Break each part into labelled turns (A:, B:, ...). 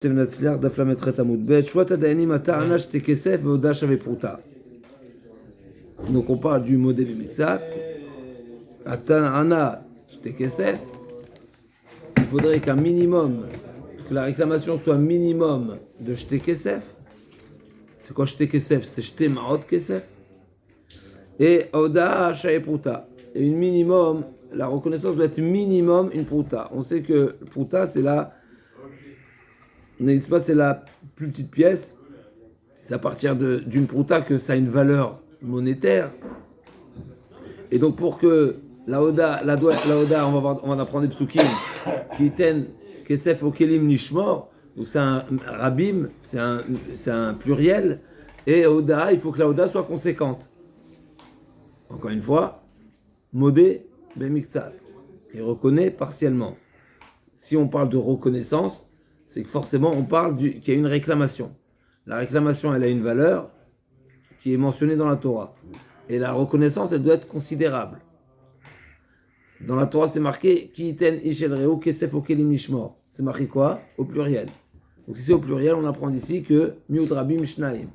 A: Donc on parle du modèle Mitzat. Atana Shtekesef. Il faudrait qu'un minimum, que la réclamation soit minimum de Shtekesef. C'est quoi Shtekesef? C'est Shte Ma'ot Kesef. Et Oda Shaepruta. Et une minimum, la reconnaissance doit être minimum une pruta. On sait que pruta c'est c'est la plus petite pièce. C'est à partir d'une pruta que ça a une valeur monétaire. Et donc pour que la Oda, on va en apprendre des psukim, qui ten kesef o kelim nishmor, donc c'est un rabim, c'est un pluriel, et Oda, il faut que la Oda soit conséquente. Encore une fois, modé bemixat, il reconnaît partiellement. Si on parle de reconnaissance, c'est que forcément on parle qu'il y a une réclamation. La réclamation, elle a une valeur qui est mentionnée dans la Torah. Et la reconnaissance, elle doit être considérable. Dans la Torah, c'est marqué Ki iten ishel reu kesef o kelim nishmor. C'est marqué quoi? Au pluriel. Donc si c'est au pluriel, on apprend d'ici que miut rabim shnaim.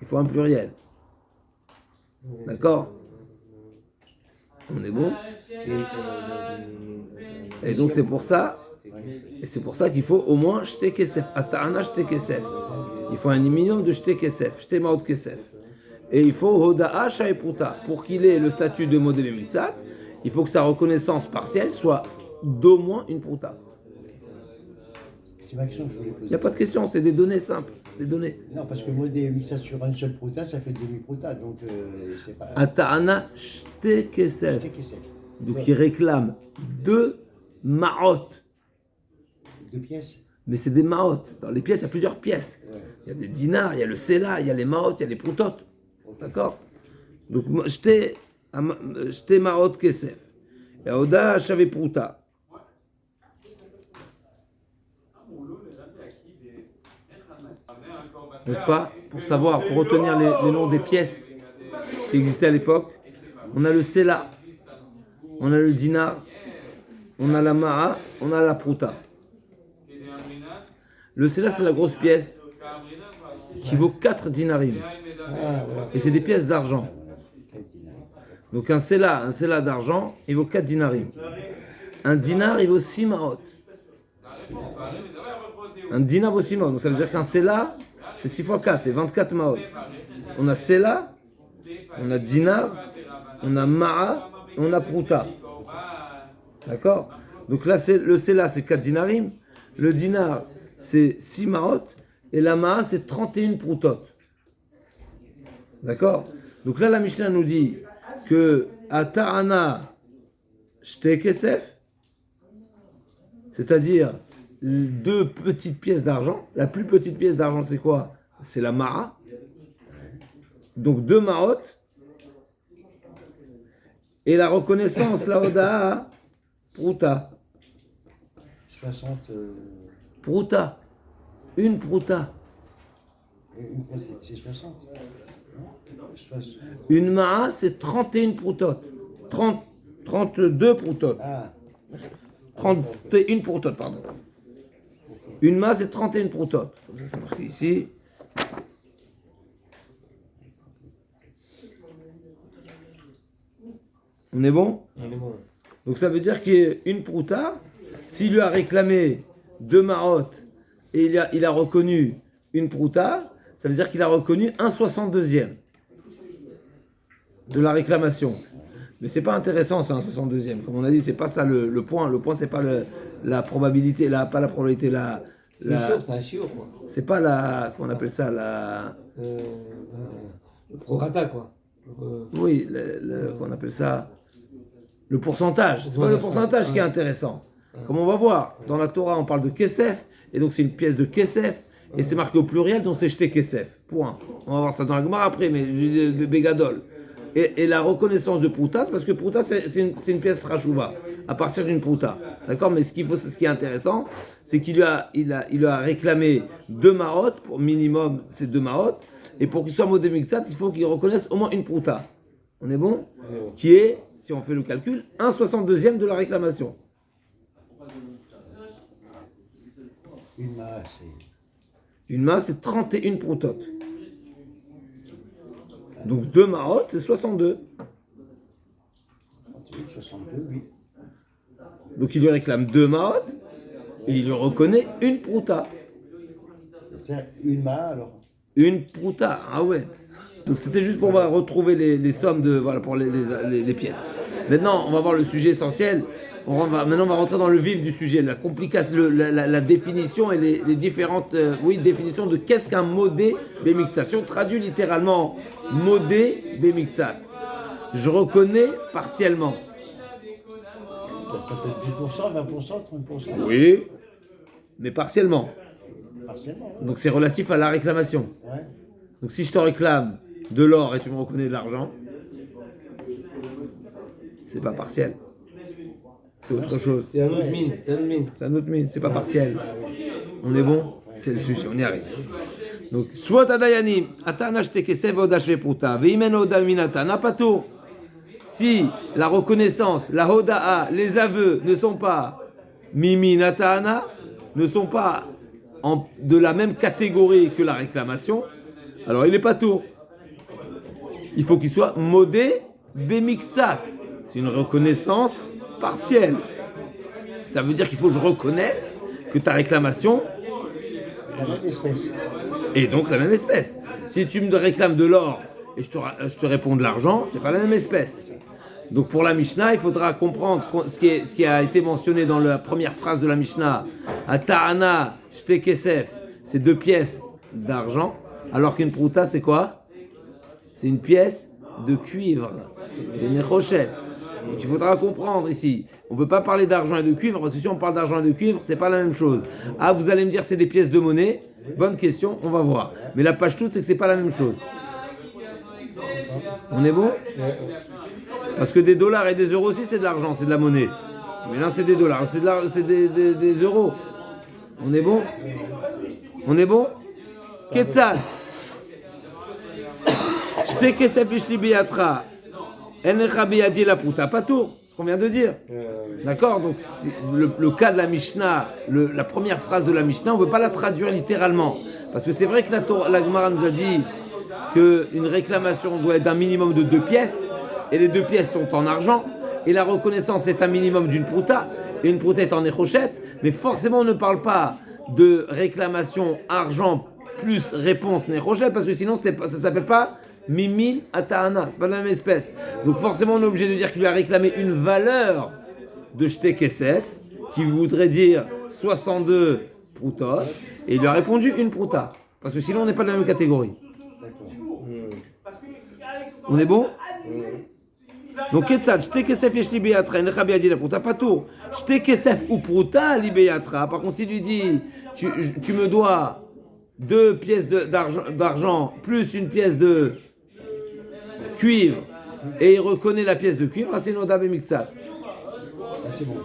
A: Il faut un pluriel. D'accord? On est bon? Et donc c'est pour ça qu'il faut au moins shte kesef. Ata'ana shte kesef. Il faut un minimum de shte kesef, shte ma'ot kesef. Et il faut hoda'a shaepruta. Pour qu'il ait le statut de modèle mitzat, il faut que sa reconnaissance partielle soit d'au moins une pruta.
B: C'est ma question que je voulais poser.
A: Il n'y a pas de question, c'est des données simples. Des données.
B: Non, parce que modèle mitzat sur un seul pruta, ça fait demi-pruta. Donc c'est pas.
A: Ata'ana shte kesef. Donc il réclame 2 ma'ot.
B: 2 pièces.
A: Mais c'est des ma'ot. Dans les pièces, il y a plusieurs pièces. Ouais. Il y a des dinars, il y a le sela, il y a les ma'ot, il y a les prutot. D'accord? Donc, j'étais ma'ot kesef. Et Oda shave pruta. N'est-ce pas? Pour savoir, pour retenir les noms des pièces qui existaient à l'époque, on a le sela, on a le dinar, on a la ma'a, on a la pruta. Le sela, c'est la grosse pièce qui vaut 4 dinarim. Et c'est des pièces d'argent. Donc un sela d'argent, il vaut 4 dinarim. Un dinar, il vaut 6 ma'ot. Un dinar vaut 6 ma'ot. Donc ça veut dire qu'un sela, c'est 6 fois 4, c'est 24 ma'ot. On a sela, on a dinar, on a ma'a, on a pruta. D'accord? Donc là, le sela, c'est 4 dinarim. Le dinar, c'est 6 ma'ot. Et la ma'a, c'est 31 prutot. D'accord? Donc là, la Mishnah nous dit que Ata'ana shte kesef, c'est-à-dire 2 petites pièces d'argent. La plus petite pièce d'argent, c'est quoi? C'est la ma'a. Donc 2 ma'ot. Et la reconnaissance, la oda'a, pruta.
B: 60.
A: Pruta. Une pruta.
B: C'est 60.
A: Une ma'a, c'est 31 prutot. 32 prutot.
B: Ah.
A: 31 prutot, pardon. Une ma'a, c'est 31 prutot. Comme ça, c'est marqué ici. On est bon?
B: On est bon.
A: Donc ça veut dire qu'il y a une pruta. S'il lui a réclamé 2 ma'ot et il a reconnu une pruta, ça veut dire qu'il a reconnu 1/62e de la réclamation. Mais c'est pas intéressant, c'est 1/62e. Comme on a dit, c'est pas ça le point. Le point, c'est pas la probabilité, pas la probabilité,
C: c'est un chiot, quoi.
A: C'est pas la, comment on appelle ça,
C: Le prorata, quoi.
A: Oui, comment on appelle ça, le pourcentage. C'est pas le pourcentage qui est intéressant. Comme on va voir, dans la Torah, on parle de kesef, et donc c'est une pièce de kesef, et c'est marqué au pluriel, donc c'est jeté kesef. Point. On va voir ça dans la Gemara après, mais je dis bégadol. Et la reconnaissance de pruta, c'est parce que pruta, c'est une pièce rachouva, à partir d'une pruta. D'accord? Mais ce qui est intéressant, c'est qu'il lui a réclamé 2 ma'ot, pour minimum, c'est 2 ma'ot, et pour qu'il soit modé mixat, il faut qu'il reconnaisse au moins une pruta. On est bon? Qui est, si on fait le calcul, 1/62e de la réclamation.
B: Une masse, c'est
A: Une main, c'est 31 proutotes. Donc 2 maot, c'est 62.
B: 38, 62, oui.
A: Donc il lui réclame 2 maot et il lui reconnaît une prouta.
B: C'est une main alors.
A: Une prouta, ah ouais. Donc c'était juste pour retrouver les sommes de, voilà, pour les pièces. Maintenant, on va voir le sujet essentiel. Maintenant, on va rentrer dans le vif du sujet, la complication, la définition et les différentes définitions de qu'est-ce qu'un modé bémixation. Traduit littéralement modé bémixat. Je reconnais partiellement.
B: Ça peut être 10%, 20%, 30%.
A: Oui, mais partiellement.
B: Partiellement.
A: Donc c'est relatif à la réclamation.
B: Ouais.
A: Donc si je te réclame de l'or et tu me reconnais de l'argent, c'est pas partiel. C'est autre chose.
C: C'est un autre mine, c'est un autre mine.
A: C'est un autre mine, c'est pas partiel. On est bon? C'est le sujet, on y arrive. Donc, Shvot Adayanim, Atana Shtekesef Oda Shveputa, Veimen Oda Minata, Napato. Si la reconnaissance, la Hoda'a, les aveux ne sont pas Mimi Natana, ne sont pas de la même catégorie que la réclamation, alors il n'est pas tour. Il faut qu'il soit modé Bemiktsat. C'est une reconnaissance partielle. Ça veut dire qu'il faut que je reconnaisse que ta réclamation
B: La même espèce.
A: est donc la même espèce. Si tu me réclames de l'or et je te réponds de l'argent, c'est pas la même espèce. Donc pour la Mishnah, il faudra comprendre ce qui a été mentionné dans la première phrase de la Mishnah. Ata'ana shte kesef, c'est 2 pièces d'argent, alors qu'une prouta c'est quoi? C'est une pièce de cuivre, de néchochette. Donc il faudra comprendre ici. On ne peut pas parler d'argent et de cuivre, parce que si on parle d'argent et de cuivre, c'est pas la même chose. Ah, vous allez me dire c'est des pièces de monnaie. Bonne question, on va voir. Mais la page toute, c'est que c'est pas la même chose. On est bon? Parce que des dollars et des euros aussi, c'est de l'argent, c'est de la monnaie. Mais là, c'est des dollars, c'est des euros. On est bon? On est bon? Ketzal. Shte kesef ishli biyatra. Enecha biyadi la puta. Pas tout, ce qu'on vient de dire. D'accord? Donc, le cas de la Mishnah, la première phrase de la Mishnah, on ne peut pas la traduire littéralement. Parce que c'est vrai que la Gemara nous a dit qu'une réclamation doit être d'un minimum de 2 pièces. Et les 2 pièces sont en argent, et la reconnaissance est un minimum d'une prouta, et une prouta est en échochette, mais forcément on ne parle pas de réclamation argent plus réponse néchochette, parce que sinon ça ne s'appelle pas mimin ata'ana, c'est pas la même espèce. Donc forcément on est obligé de dire qu'il lui a réclamé une valeur de shte kesef, qui voudrait dire 62 proutas, et il lui a répondu une prouta, parce que sinon on n'est pas de la même catégorie. On est bon? Donc, Ketzad, shte kesef yeshli beyatra, necha beyadi la prouta, pas tout. Shte kesef ou prouta li beyatra. Par contre, s'il lui dit, tu me dois 2 pièces d'argent plus une pièce de cuivre, et il reconnaît la pièce de cuivre, là c'est une oda bemiktsat.
B: Là, c'est bon.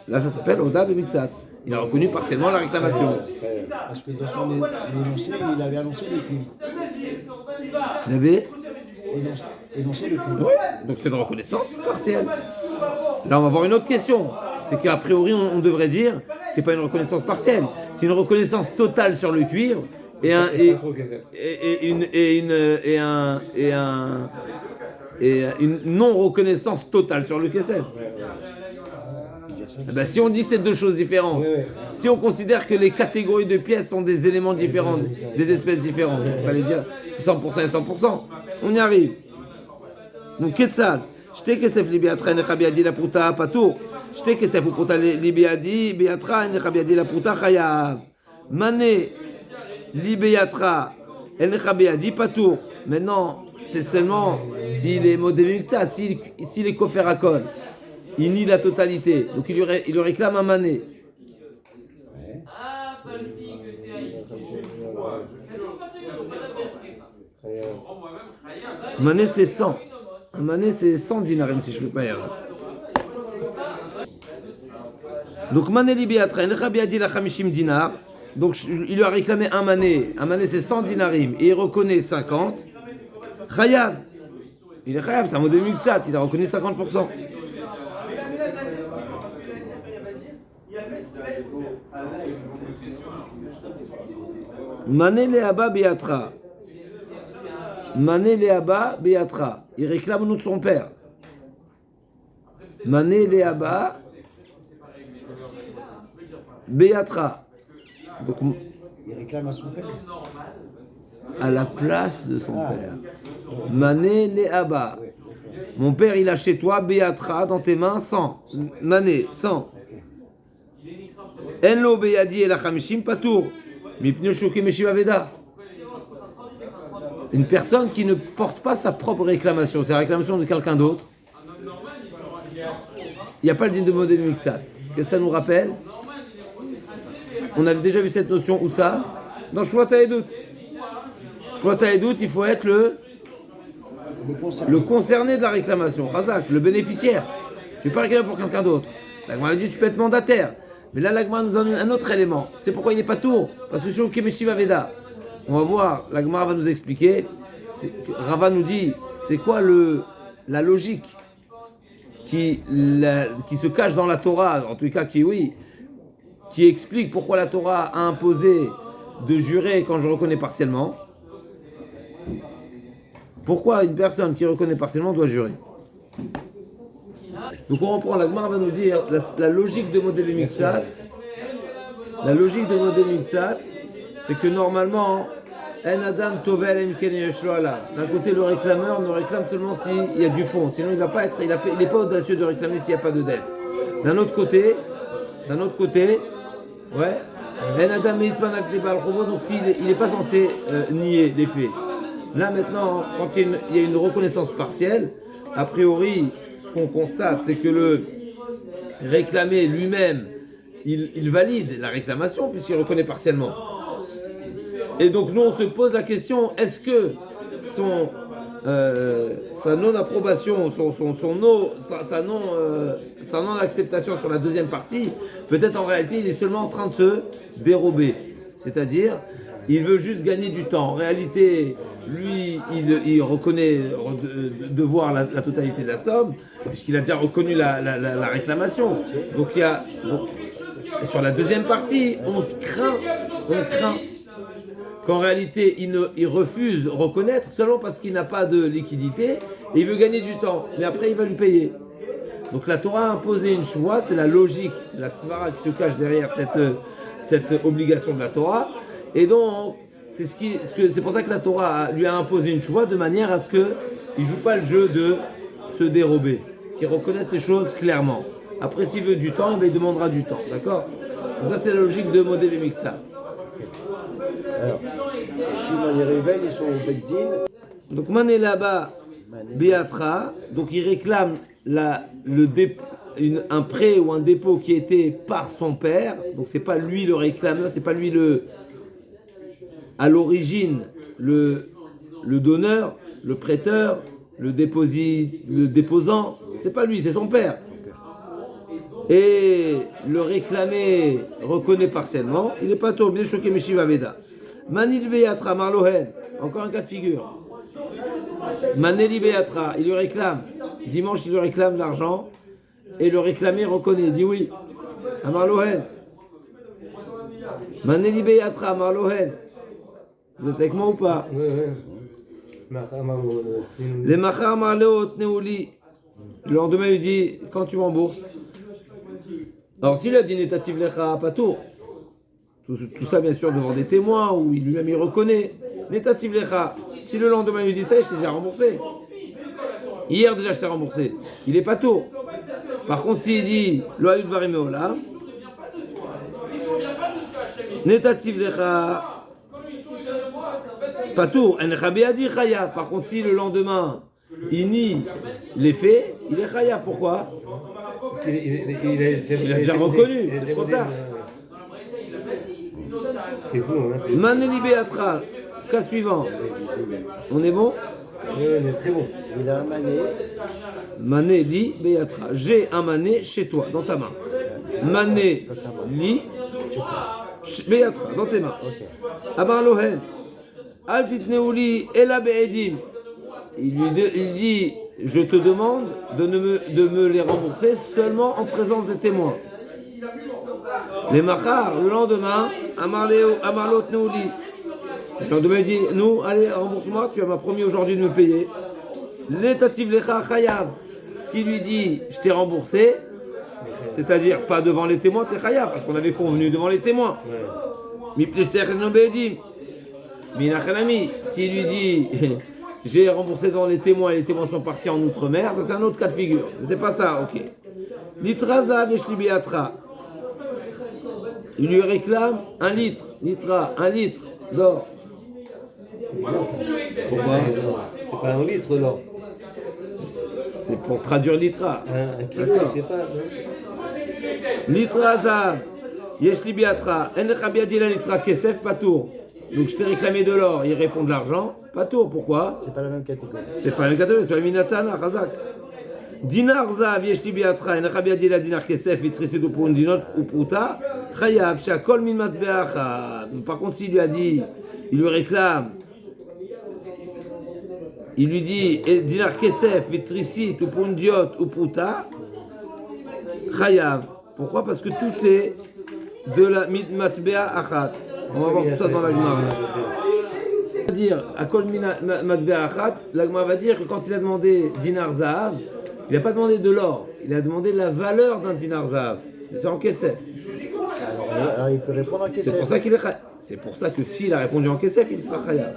A: Là, ça s'appelle oda bemiktsat. Il a reconnu partiellement la réclamation.
B: Parce que dans son énoncé, il avait annoncé le cuivre.
A: Il avait
B: Énoncé le cuivre.
A: oui, donc c'est une reconnaissance partielle. Là, on va voir une autre question. C'est qu'a priori, on devrait dire, c'est pas une reconnaissance partielle, c'est une reconnaissance totale sur le cuivre et une non reconnaissance totale sur le kesef. Eh ben, si on dit que c'est 2 choses différentes, si on considère que les catégories de pièces sont des éléments différents, des espèces différentes, il fallait dire c'est 100% et 100%. On y arrive. Donc, Ketzad, shte kesef li biyatra necha biyadi la prouta patour. Shte kesef ou prouta li biyadi biyatra necha biyadi la prouta chayav. Mané li biyatra necha biyadi patour. Maintenant, c'est seulement s'il est modémictat, s'il est koférakol, il nie la totalité. Donc, il lui réclame un mané. Mané, c'est 100. Un mané, c'est 100 dinarim, si je ne fais pas erreur. Donc, mané libiatra, necha biyadi la 50 dinars. Donc, il lui a réclamé un mané. Un mané, c'est 100 dinarim. Et il reconnaît 50. Chayav. Il est chayav, c'est un mot de muktzat. Il a reconnu 50%. Mané Leaba Beatra. Mané Leaba Beatra. Il réclame au nom de son père. Mané Leaba Beatra. Donc,
B: Il réclame à son père.
A: à la place de son père. Mané Leaba. Mon père, il a chez toi Beatra dans tes mains 100. Mané, 100. Enlo Beyadi et la Hamishim Patour. Mipneu Shoki Meshiva Veda. Une personne qui ne porte pas sa propre réclamation, c'est la réclamation de quelqu'un d'autre. Il n'y a pas le din de modèle mixat. Qu'est-ce que ça nous rappelle? On avait déjà vu cette notion où ça? Dans Shvata et Dout. Shvata et Dout, il faut être le concerné de la réclamation. Razak, le bénéficiaire. Tu ne peux pas réclamer pour quelqu'un d'autre. L'Agma dit tu peux être mandataire. Mais là, l'Agma nous donne un autre élément. C'est pourquoi il n'est pas tour. Parce que Shoki Meshiva Veda. On va voir, l'Agma va nous expliquer. Rava nous dit, c'est quoi la logique qui se cache dans la Torah, en tout cas qui explique pourquoi la Torah a imposé de jurer quand je reconnais partiellement. Pourquoi une personne qui reconnaît partiellement doit jurer? Donc on reprend, l'Agma va nous dire la logique de modèle mixat. La logique de modèle mixat, c'est que normalement, un Adam Tovel d'un côté, le réclameur ne réclame seulement s'il y a du fond, sinon il va pas être, il n'est pas audacieux de réclamer s'il n'y a pas de dette. D'un autre côté, ouais, un Adam donc il n'est pas censé nier les faits. Là maintenant, quand il y a une reconnaissance partielle, a priori, ce qu'on constate, c'est que le réclamé lui-même, il valide la réclamation puisqu'il reconnaît partiellement. Et donc nous on se pose la question, est-ce que sa non-approbation, sa non-acceptation sur la deuxième partie, peut-être en réalité il est seulement en train de se dérober. C'est-à-dire, il veut juste gagner du temps. En réalité, lui, il reconnaît devoir la totalité de la somme, puisqu'il a déjà reconnu la réclamation. Donc sur la deuxième partie, on craint qu'en réalité, il refuse de reconnaître seulement parce qu'il n'a pas de liquidité et il veut gagner du temps. Mais après, il va lui payer. Donc la Torah a imposé une choix, c'est la logique, c'est la svara qui se cache derrière cette obligation de la Torah. Et donc, c'est pour ça que la Torah lui a imposé une choix de manière à ce qu'il ne joue pas le jeu de se dérober, qu'il reconnaisse les choses clairement. Après, s'il veut du temps, il demandera du temps. D'accord? Donc ça, c'est la logique de Modé Miksa.
B: Alors, Shimon et Rével, ils sont au Beddin.
A: Donc Mané là-bas, Béatra, donc il réclame un prêt ou un dépôt qui était par son père, donc c'est pas lui le réclameur, c'est pas lui à l'origine le donneur, le prêteur, le déposant, c'est pas lui, c'est son père. Et le réclamé reconnaît partiellement, il n'est pas tombé choqué Meshiva Veda. Manil Béatra, Marlohen, encore un cas de figure. Maneli Béatra, il lui réclame, dimanche il lui réclame l'argent, et le réclamé reconnaît, il dit oui. À Marlohen. Maneli Béatra, Marlohen. Vous êtes avec moi ou pas?
C: Oui.
A: Les Machar Marleot Neuli. Le lendemain il dit, quand tu m'embourses. Alors s'il a dit Netativ Lecha Patour, tout ça bien sûr devant des témoins, où lui-même il reconnaît. Netativ Lecha. Si le lendemain il lui dit ça, je t'ai déjà remboursé. Hier déjà je t'ai remboursé. Il est pas tôt. Par contre s'il dit Loayut Varimeola, Netativ Lecha Patour, Chaya. Par contre si le lendemain il nie les faits, il est Chaya. Pourquoi?
C: Parce qu'il
A: a déjà reconnu, c'est trop tard.
C: C'est fou, hein.
A: Maneli Béatra, cas suivant. On est bon?
C: Oui, on est très bon.
B: Il a un mané.
A: Mané li Béatra. J'ai un mané chez toi, dans ta main. Mané li Béatra, dans tes mains. Amar Lohen. Al titneuli ela be'edim. Il dit, je te demande de me les rembourser seulement en présence des témoins. Les machar, le lendemain, Amarlot Neuli, Le lendemain, il dit, nous, allez, rembourse-moi, tu m'as promis aujourd'hui de me payer. L'étatif lecha chayav. S'il lui dit, je t'ai remboursé, c'est-à-dire pas devant les témoins, t'es chayav, parce qu'on avait convenu devant les témoins. Mais s'il lui dit, j'ai remboursé devant les témoins et les témoins sont partis en outre-mer, ça c'est un autre cas de figure. C'est pas ça, ok. Litra biatra. Il lui réclame 1 litre, un litre d'or. Pourquoi?
C: C'est pas 1 litre l'or.
A: C'est pour traduire litra.
C: Un kilo,
A: D'accord.
C: je sais pas.
A: Litra zav, yesh li biatra, encha biadi la litra kesef patour. Donc je t'ai réclamé de l'or, il répond de l'argent, patour. Pourquoi?
B: C'est pas la même catégorie.
A: C'est pas la même catégorie, c'est pas minatana, chazak. Dinar zav, yesh li biatra, encha biadi la dinar kesef, vitrisidou pour une dinot ou pruta, chayav, shakol min matbeacha. Par contre, s'il lui a dit, il lui réclame, il lui dit, dinar kesef, vitrisit ou pour une diot ou pruta, chayav. Pourquoi? Parce que tout est de la matbea achat. On va voir tout ça dans la Gemara. C'est-à-dire, à kol matbea achat, la Gemara va dire que quand il a demandé dinar zahav, il n'a pas demandé de l'or, il a demandé la valeur d'un dinar zahav. C'est en kesef.
B: Alors il peut répondre en question.
A: C'est pour ça qu'il est chayav. C'est pour ça que s'il a répondu en kesef, il sera chayav.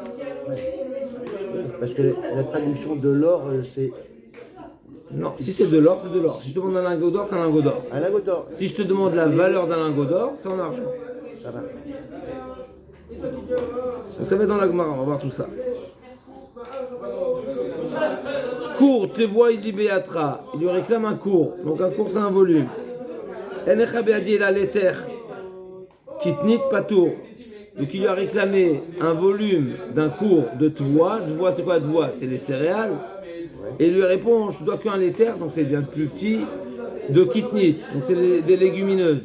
B: Parce que la traduction de l'or, c'est
A: Non, si c'est de l'or, c'est de l'or. Si je te demande un lingot d'or, c'est un lingot d'or.
B: un lingot d'or.
A: Si je te demande la valeur d'un lingot d'or, c'est en argent.
B: Ça marche.
A: Donc ça va être dans la Gemara, on va voir tout ça. Cours, te vois, il dit Béatra. Il lui réclame un cours. Donc un cours, c'est un volume. Enecha Beadi la letter. Kitnit Patour. Donc il lui a réclamé un volume d'un cours de tvoa. Tvoa, c'est quoi tvoa? C'est les céréales. Et il lui répond, je ne dois qu'un laiter, donc c'est bien plus petit, de kitnit. Donc c'est des légumineuses.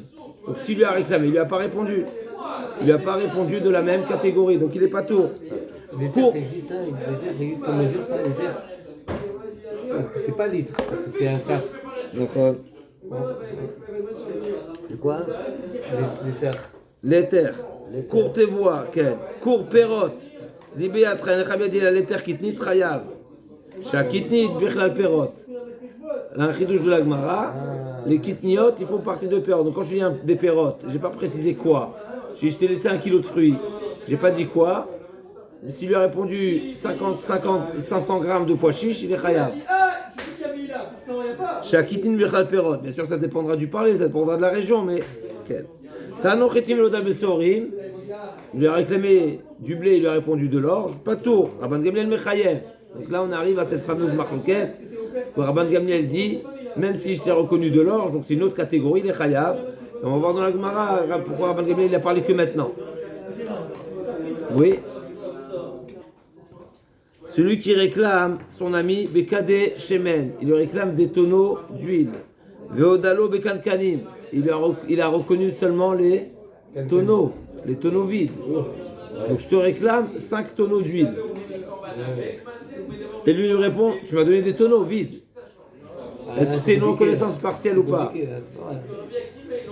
A: Donc ce qu'il lui a réclamé, il ne lui a pas répondu. Il lui a pas répondu de la même catégorie. Donc il est pas tour.
C: L'éther, ça existe, hein. L'éther, ça existe comme mesure, ça, l'éther. C'est pas litre, parce que c'est un tas.
A: Donc,
B: De quoi?
C: L'éther.
A: l'éther. Cours tes voix, Ken. Cours perot. Libéatra, Nechabia dit la l'éther kitnit chayav. Shakitnit bichlal perot. Un chidouche de la Gemara. Les kitniot, ils font partie de perot. Donc quand je dis des perot, j'ai pas précisé quoi. Je t'ai laissé 1 kilo de fruits. J'ai pas dit quoi. S'il lui a répondu 500 grammes de pois chiches, il est chayav. Shakitnit bichlal perot. Bien sûr, ça dépendra du parler, ça dépendra de la région, mais quel. Tano chetim loda besorim. Il lui a réclamé du blé, il lui a répondu de l'orge. Pas tout. Rabban Gamliel mechayev. Donc là, on arrive à cette fameuse marloquette que Rabban Gamliel dit, même si je t'ai reconnu de l'orge, donc c'est une autre catégorie, les chayav. Et on va voir dans la Gemara pourquoi Rabban Gamliel il a parlé que maintenant. Oui. Celui qui réclame son ami Bekade Shemen, il lui réclame des tonneaux d'huile. Veodalo Bekankanim, il a reconnu seulement les tonneaux vides. Donc je te réclame 5 tonneaux d'huile. Et lui répond, tu m'as donné des tonneaux vides. Est-ce que c'est une reconnaissance partielle ou pas?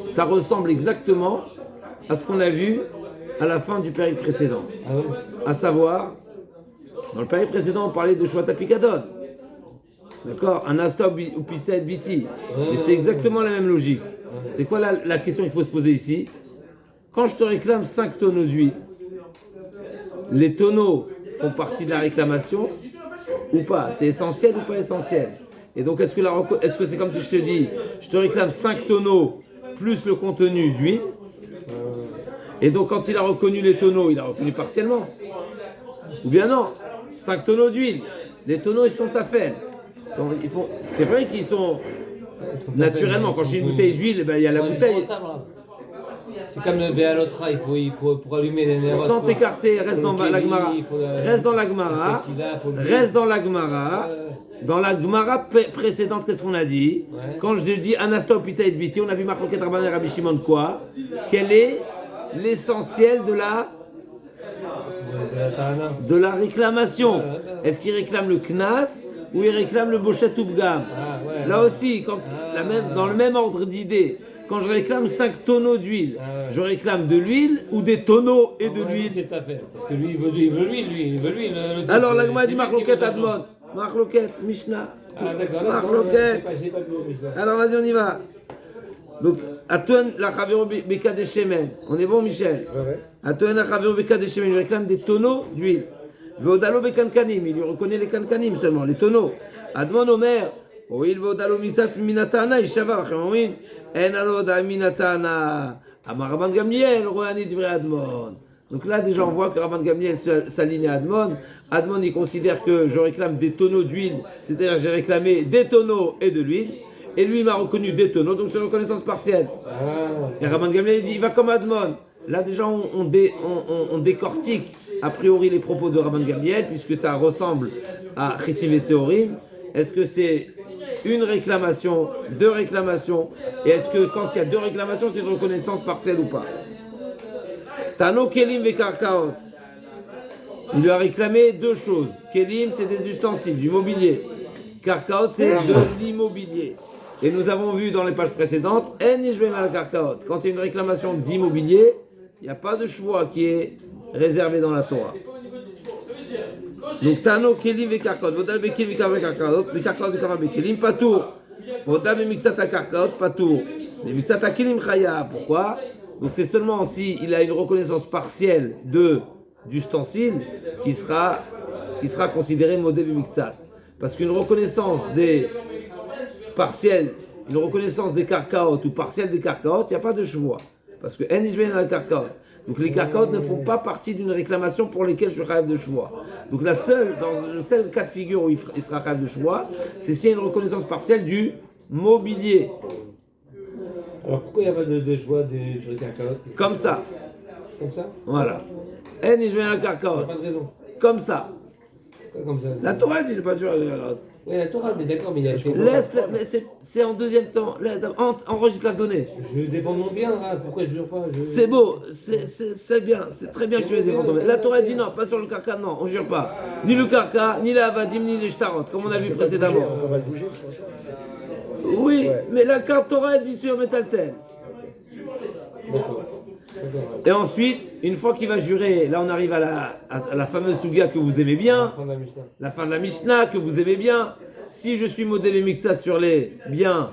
A: Ça ressemble exactement à ce qu'on a vu à la fin du périple précédent. À savoir, dans le périple précédent, on parlait de Shwata Pikadon. D'accord? Un asta ou pizza et biti. Mais c'est exactement la même logique. C'est quoi la question qu'il faut se poser ici? Quand je te réclame 5 tonneaux d'huile, les tonneaux font partie de la réclamation ou pas? C'est essentiel ou pas essentiel? Et donc est-ce que c'est comme si je te dis, je te réclame 5 tonneaux plus le contenu d'huile? Et donc quand il a reconnu les tonneaux, il a reconnu partiellement? Ou bien non, 5 tonneaux d'huile, les tonneaux ils sont à faire. C'est vrai qu'ils sont naturellement, quand j'ai une bouteille d'huile, ben, il y a la bouteille.
C: C'est comme le Béalotra, il faut pour allumer les nerfs.
A: Sans t'écarter, reste dans la Gemara. Reste dans la Gemara. Reste dans la Gemara. Dans la Gemara précédente, qu'est-ce qu'on a dit? Quand je dis Anasta Opita et Biti, on a vu Marloket Rabban et Rabbi Shimon quoi? Quel est l'essentiel de la réclamation? Est-ce qu'il réclame le Knas ou il réclame le Bochet Ouvgam? Là aussi, dans le même ordre d'idée, quand je réclame 5 tonneaux d'huile.
C: Ah ouais.
A: Je réclame de l'huile ou des tonneaux et de
C: Ouais,
A: l'huile.
C: c'est à faire. Parce que lui, il veut l'huile, il veut l'huile.
A: Alors la Gemara dit
C: c'est lui qui
A: Marloquet
C: veut l'argent.
A: Admon. Marloquet, Mishnah.
C: Ah d'accord,
A: Marloquet.
C: j'ai pas vu le Mishnah.
A: Alors vas-y, on y va. Donc, Atouan la Chaviro Beka de Shemen. On est bon, Michel?
C: Ouais.
A: Atouan la Chaviro Beka de Shemen. Il réclame des tonneaux d'huile. Veodalo Bekankanim. Il lui reconnaît les kankanim seulement, les tonneaux. Admon Omer. Oil Veodalo Misat Minatana. Ishava. Vachemouin. En aloda Minatana. Amar Rabban Gamliel. Rohani Divrei Admon. Donc là, déjà, on voit que Rabban Gamliel s'aligne à Admon. Admon, il considère que je réclame des tonneaux d'huile. C'est-à-dire, j'ai réclamé des tonneaux et de l'huile. Et lui, il m'a reconnu des tonneaux, donc c'est une reconnaissance partielle. Et Rabban Gamliel, il dit, il va comme Admon. Là, déjà, on décortique, a priori, les propos de Rabban Gamliel, puisque ça ressemble à Chitiv et Seorim. Est-ce que c'est une réclamation, deux réclamations? Et est-ce que quand il y a deux réclamations, c'est une reconnaissance partielle ou pas? Tano Kelim ve Karkaot. Il lui a réclamé deux choses. Kelim, c'est des ustensiles, du mobilier. Karkaot, c'est de l'immobilier. Et nous avons vu dans les pages précédentes, En Ishbem al Karkaot. Quand il y a une réclamation d'immobilier, il n'y a pas de choix qui est réservé dans la Torah. Donc, Tano Kelim ve Karkaot. Vodal be Kelim ve Karkaot. Ve Karkaot ve Karkaot be Kelim. Patour. Vodal be Mixat a Karkaot. Patour. Mais Mixat a Kelim Chaya. Pourquoi? Donc, c'est seulement si il a une reconnaissance partielle d'ustensile qui sera considéré modèle du Mixat. Parce qu'une reconnaissance des partielle, une reconnaissance des karkaot ou partielle des karkaot, il n'y a pas de choix. Parce que en ishben al karkaot. Donc les karkaot ne font pas partie d'une réclamation pour lesquelles je suis rêve de choix. Donc dans le seul cas de figure où il sera rêve de choix, c'est s'il y a une reconnaissance partielle du mobilier.
C: Alors pourquoi il n'y a pas de choix sur les karkaot?
A: Comme ça.
C: Comme ça?
A: Voilà. En ishben al
C: Il n'y a
A: karkaot.
C: pas de raison.
A: Comme ça.
C: Pourquoi comme ça?
A: La Torah dit pas de choix.
C: Oui, la Torah, mais d'accord, mais il y a fait.
A: Mais c'est en deuxième temps. Enregistre la donnée.
C: Je défends mon bien, là. Pourquoi je jure pas?
A: C'est beau, c'est bien, c'est très bien que tu aies défendu. La Torah dit non, pas sur le carca, non, on jure pas. Ni le carca, ni les avadim, ni les shtarot, comme on a vu précédemment.
B: On va le bouger, je pense.
A: Oui, mais la carte Torah dit sur Metaltel.
C: D'accord.
A: Et ensuite, une fois qu'il va jurer, là on arrive à la fameuse sugia que vous aimez bien,
C: Fin de la Mishnah.
A: la fin de la Mishnah que vous aimez bien. Si je suis modèle mixta sur les biens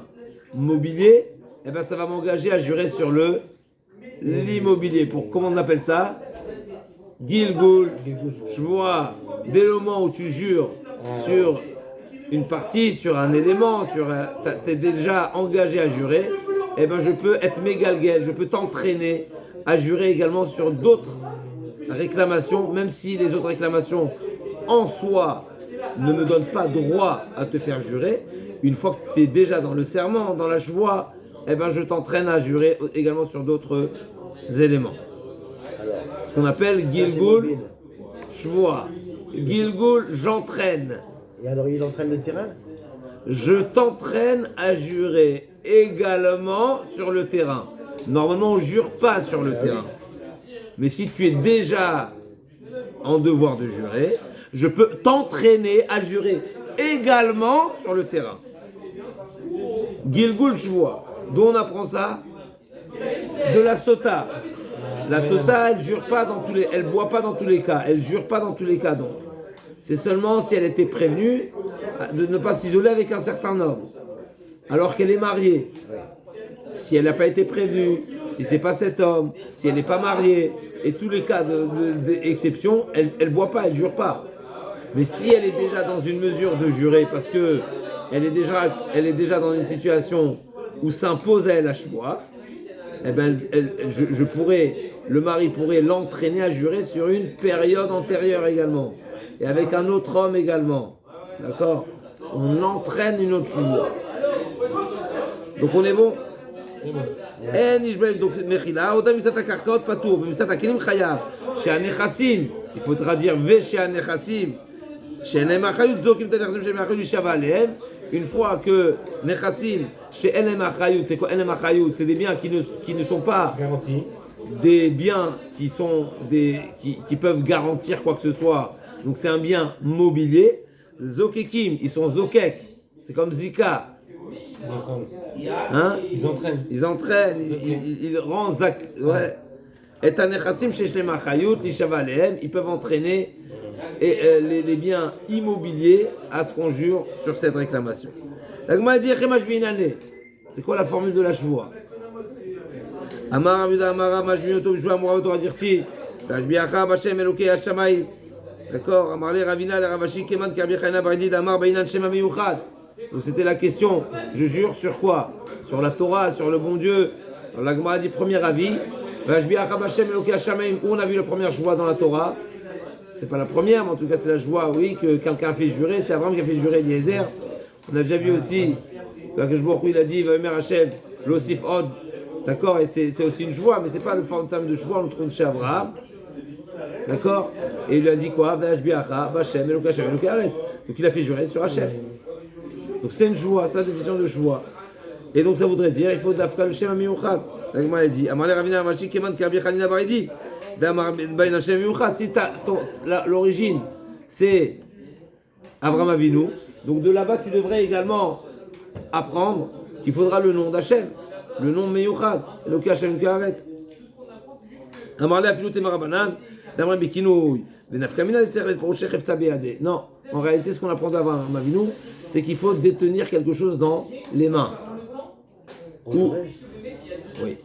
A: mobiliers, eh ben ça va m'engager à jurer sur l'immobilier. Pour comment on appelle ça? Gilgul, Shvoa. Dès le moment où tu jures sur une partie, sur un élément, tu es déjà engagé à jurer, eh ben je peux être mégalguel, je peux t'entraîner à jurer également sur d'autres réclamations, même si les autres réclamations en soi ne me donnent pas droit à te faire jurer. Une fois que tu es déjà dans le serment, dans la chevoie, eh ben je t'entraîne à jurer également sur d'autres éléments. Ce qu'on appelle Gilgul, chevoie. Gilgul, j'entraîne.
B: Et alors, il entraîne le terrain?
A: Je t'entraîne à jurer également sur le terrain. Normalement, on ne jure pas sur le terrain. Mais si tu es déjà en devoir de jurer, je peux t'entraîner à jurer également sur le terrain. Gilgul Shvoa. D'où on apprend ça? De la sota. La sota, elle jure pas dans elle boit pas dans tous les cas. Elle jure pas dans tous les cas donc. C'est seulement si elle était prévenue de ne pas s'isoler avec un certain homme, alors qu'elle est mariée. Si elle n'a pas été prévenue, si c'est pas cet homme, si elle n'est pas mariée, et tous les cas d'exception, elle ne boit pas, elle ne jure pas. Mais si elle est déjà dans une mesure de jurer, parce que elle est déjà dans une situation où s'impose à elle la chevoie, eh ben, le mari pourrait l'entraîner à jurer sur une période antérieure également, et avec un autre homme également. D'accord? On entraîne une autre chevoie. Donc on est bon? אין נשבע donc מחילה, אותה מסת הקרקעות פטור, ומסת הכלים חייב, שהנכסים, il faudra dire ושהנכסים, שאין להם אחריות, זוקים את הנכסים שאין להם אחריות להישבע עליהם, une fois que נכסים שאין להם אחריות, c'est quoi אין להם אחריות? C'est des biens qui ne sont pas
C: Garantie.
A: des biens qui peuvent garantir quoi que ce soit, donc c'est un bien mobilier. Zokekim, ils sont zokek, c'est comme Zika. Hein?
C: Ils entraînent.
A: Ils entraînent, ils rendent zak. Ouais. Et tanechassim chez Shlema Chayut, l'Ishavalehem, ils peuvent entraîner les biens immobiliers à ce qu'on jure sur cette réclamation. La Gemara dit Chemash binane. C'est quoi la formule de la chevoie? Amar Avuda Amara Majbinoto Bishua Mourav va dire Ti. Rajbiacha Bashem Elokei Hashamayim. D'accord? Amar le Ravina le Ravashi Keman Kerbichana Baridid Amar Bainan Shema Miyuchad. Donc c'était la question. Je jure sur quoi? Sur la Torah, sur le bon Dieu. Alors la Gemara dit premier avis. Rajbiacha Bashem Elokei Hashamayim. Où on a vu la première chevoie dans la Torah? C'est pas la première, mais en tout cas c'est la joie, oui, que quelqu'un a fait jurer. C'est Abraham qui a fait jurer Eliezer. On a déjà vu aussi que Jborou il a dit Vaomer Hashem, Losif Od. D'accord, et c'est aussi une joie, mais c'est pas le terme de joie, on le trouve chez Abraham. D'accord. Et il lui a dit quoi? Vashbiacha, Bashem, Elok Hashem, Elok Haaretz. Donc il a fait jurer sur Hashem. Donc c'est une joie, c'est la définition de joie. Et donc ça voudrait dire il faut Dafka le Shem Amiyuchad. La Gemara a dit Amar le Ravina Amashi Keman Kerbi Chalina Baridi. Damar Bain Hashem Amiyuchad. Si l'origine c'est Abraham Avinu, donc de là-bas tu devrais également apprendre qu'il faudra le nom d'Hachem, le nom Meyuchad, Elok Hashem Haaretz. Amar le Afilut Emarabanan. Non, en réalité, ce qu'on apprend d'Abraham Avinu, c'est qu'il faut détenir quelque chose dans les mains. Ou, oui,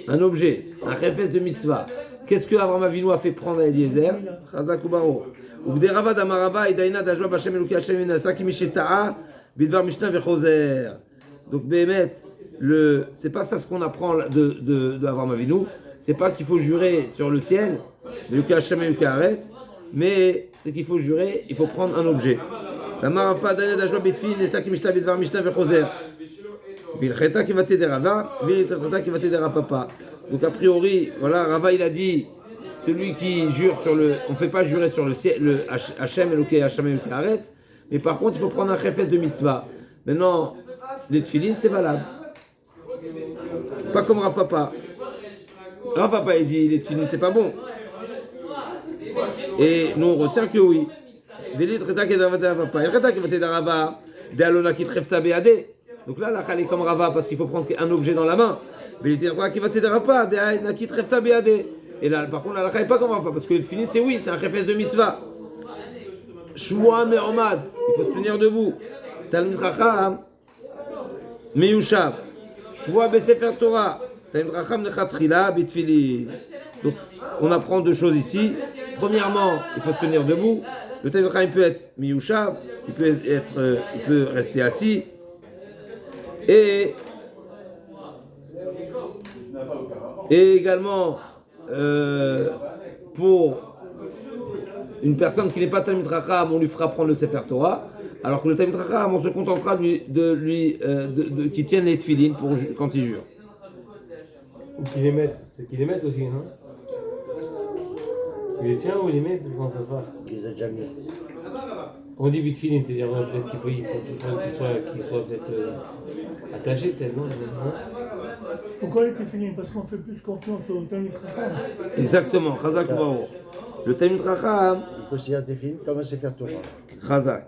A: un objet, un réfès de mitzvah. Qu'est-ce que Abraham Avinu a fait prendre à Eliezer? Chazak ou Baro. Ou Bderava d'Amarava, Idaina d'Ajwa Bashem Eloki Hashem Yunasa Kimisheta'a, Bidvar Mishnah Vechoser. Donc, Béhémet, c'est pas ça ce qu'on apprend de Abraham Avinu. C'est pas qu'il faut jurer sur le ciel, mais c'est qu'il faut jurer, il faut prendre un objet. La marapa d'Anya d'Ajwa Bitfin, et ça qui mishta Bidvar Mishnah Vechoser. Vilcheta qui va t'aider Rava, Vilcheta qui va t'aider Rapapa. Donc a priori, voilà, Rava il a dit, celui qui jure sur le, on fait pas jurer sur le ciel, le Hashem Elokei Hashem Elokei Haaretz, mais par contre il faut prendre un chefet de mitzvah. Maintenant, les tefilines c'est valable. Pas comme Rapapa. Rapapa il dit les tefilines c'est pas bon. Et nous on retient que oui. Vilcheta qui va t'aider Rapapa. Vilcheta qui va t'aider Rava, de Alona qui trève sa BAD. Donc là, la khali comme Rava parce qu'il faut prendre un objet dans la main. Mais il dit qui va t'aider Rava, de qui trève sa BAD. Et là, par contre, la khali pas comme Rava parce que le tefilin c'est oui, c'est un chefes de mitzvah. Shua me'omad, il faut se tenir debout. Talmid Chacham, meyushav. Shua besefer Torah. Talmid Chacham nechatrila bitfilin. Donc, on apprend deux choses ici. Premièrement, il faut se tenir debout. Le Talmid Chacham peut être meyushav, il peut rester assis. Et également, pour une personne qui n'est pas Talmid Chacham, on lui fera prendre le Sefer Torah, alors que le Talmid Chacham, on se contentera qu'il tienne les tefilines quand il jure.
C: Ou qu'ils les mettent. C'est qu'ils les mettent aussi, non? Il les tient ou il les met? Comment ça se passe?
B: Il les a déjà mis.
C: On dit bitfilin, c'est-à-dire peut-être qu'il faut qu'il soit peut-être attaché, peut-être, non?
D: Pourquoi les téfilines? Parce qu'on fait plus confiance au Talmid Chacham.
A: Exactement, Chazak Baruch. Le Talmid Chacham,
B: Il considère tes films comme un Sefer Torah.
A: Chazak.